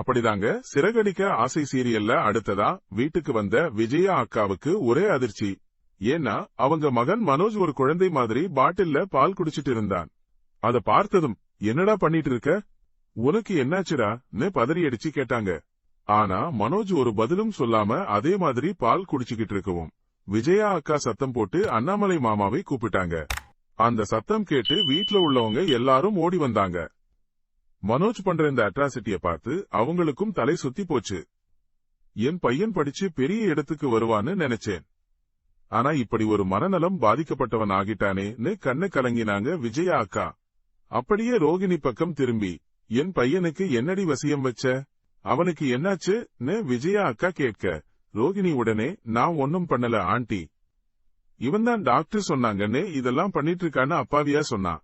அப்படிதாங்க சிறகடிக்க ஆசை சீரியல்ல அடுத்ததா வீட்டுக்கு வந்த விஜயா அக்காவுக்கு ஒரே அதிர்ச்சி. ஏன்னா அவங்க மகன் மனோஜ் ஒரு குழந்தை மாதிரி பாட்டில்ல பால் குடிச்சிட்டு இருந்தான். அத பார்த்ததும் என்னடா பண்ணிட்டு இருக்க, உனக்கு என்னாச்சுடான்னு பதறி அடிச்சு கேட்டாங்க. ஆனா மனோஜ் ஒரு பதிலும் சொல்லாம அதே மாதிரி பால் குடிச்சுக்கிட்டு இருக்கவும் விஜயா அக்கா சத்தம் போட்டு அண்ணாமலை மாமாவை கூப்பிட்டாங்க. அந்த சத்தம் கேட்டு வீட்ல உள்ளவங்க எல்லாரும் ஓடி வந்தாங்க. மனோஜ் பண்ற இந்த அட்ராசிட்டிய பார்த்து அவங்களுக்கும் தலை சுத்தி போச்சு. என் பையன் படிச்சு பெரிய இடத்துக்கு வருவான்னு நினைச்சேன், ஆனா இப்படி ஒரு மனநலம் பாதிக்கப்பட்டவன் ஆகிட்டானேன்னு கண்ணு கலங்கினாங்க விஜயா அக்கா. அப்படியே ரோகிணி பக்கம் திரும்பி, என் பையனுக்கு என்னடி வசியம் வச்ச, அவனுக்கு என்னாச்சுன்னு விஜயா அக்கா கேட்க, ரோகிணி உடனே நான் ஒன்னும் பண்ணல ஆண்டி, இவன்தான் டாக்டர் சொன்னாங்கன்னு இதெல்லாம் பண்ணிட்டு இருக்கான்னு அப்பாவியா சொன்னான்.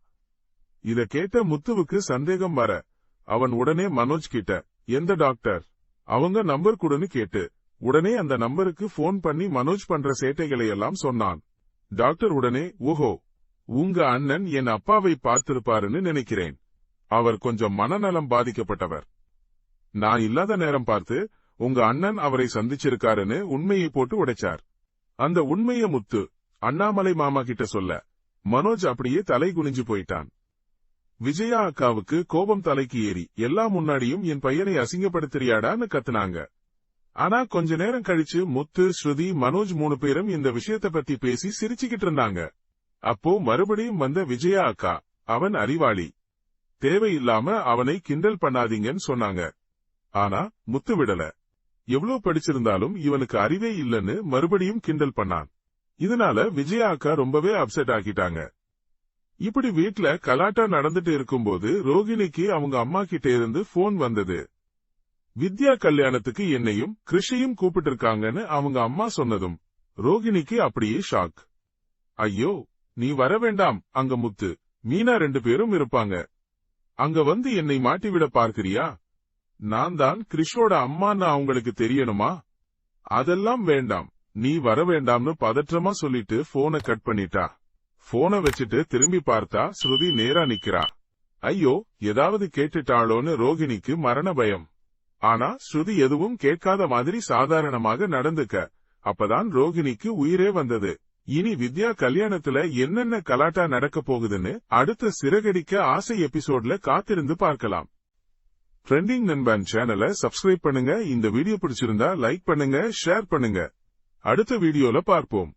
இத கேட்ட முத்துவுக்கு சந்தேகம் வர அவன் உடனே மனோஜ் கிட்ட எந்த டாக்டர், அவங்க நம்பர் கொடுன்னு கேட்டு உடனே அந்த நம்பருக்கு போன் பண்ணி மனோஜ் பண்ற சேட்டைகளை எல்லாம் சொன்னான். டாக்டர் உடனே ஓஹோ, உங்க அண்ணன் என் அப்பாவை பார்த்திருப்பாருன்னு நினைக்கிறேன், அவர் கொஞ்சம் மனநலம் பாதிக்கப்பட்டவர், நான் இல்லாத நேரம் பார்த்து உங்க அண்ணன் அவரை சந்திச்சிருக்காருன்னு உண்மையை போட்டு உடைச்சார். அந்த உண்மைய முத்து அண்ணாமலை மாமா கிட்ட சொல்ல மனோஜ் அப்படியே தலை குனிஞ்சு போயிட்டான். விஜயா அக்காவுக்கு கோபம் தலைக்கு ஏறி எல்லா முன்னாடியும் என் பையனை அசிங்கப்படுத்துறியாடான்னு கத்துனாங்க. ஆனா கொஞ்ச நேரம் கழிச்சு முத்து, ஸ்ருதி, மனோஜ் 3 பேரும் இந்த விஷயத்த பத்தி பேசி சிரிச்சுக்கிட்டு இருந்தாங்க. அப்போ மறுபடியும் வந்த விஜயா அக்கா, அவன் அறிவாளி, தேவையில்லாம அவனை கிண்டல் பண்ணாதீங்கன்னு சொன்னாங்க. ஆனா முத்து விடல, எவ்வளவு படிச்சிருந்தாலும் இவனுக்கு அறிவே இல்லன்னு மறுபடியும் கிண்டல் பண்ணான். இதனால விஜயா அக்கா ரொம்பவே அப்செட் ஆகிட்டாங்க. இப்படி வீட்ல கலாட்டா நடந்துட்டு இருக்கும்போது ரோகிணிக்கு அவங்க அம்மா கிட்ட இருந்து போன் வந்தது. வித்யா கல்யாணத்துக்கு என்னையும் கிருஷியும் கூப்பிட்டு இருக்காங்கன்னு அவங்க அம்மா சொன்னதும் ரோகிணிக்கு அப்படியே ஷாக். ஐயோ, நீ வர வேண்டாம், அங்க முத்து, மீனா 2 பேரும் இருப்பாங்க, அங்க வந்து என்னை மாட்டிவிட பார்க்கிறியா, நான் தான் கிருஷோட அம்மான்னு அவங்களுக்கு தெரியணுமா, அதெல்லாம் வேண்டாம், நீ வர வேண்டாம்னு பதற்றமா சொல்லிட்டு போனை கட் பண்ணிட்டா. போனை வச்சுட்டு திரும்பி பார்த்தா ஸ்ருதி நேரா நிக்கிறா. ஐயோ, ஏதாவது கேட்டுட்டாளோன்னு ரோகிணிக்கு மரண பயம். ஆனா ஸ்ருதி எதுவும் கேட்காத மாதிரி சாதாரணமாக நடந்துக்க அப்பதான் ரோகிணிக்கு உயிரே வந்தது. இனி வித்யா கல்யாணத்துல என்னென்ன கலாட்டா நடக்க போகுதுன்னு அடுத்த சிறகடிக்க ஆசை எபிசோட்ல காத்திருந்து பார்க்கலாம். ட்ரெண்டிங் நண்பன் சேனலை சப்ஸ்கிரைப் பண்ணுங்க. இந்த வீடியோ பிடிச்சிருந்தா லைக் பண்ணுங்க, ஷேர் பண்ணுங்க. அடுத்த வீடியோல பார்ப்போம்.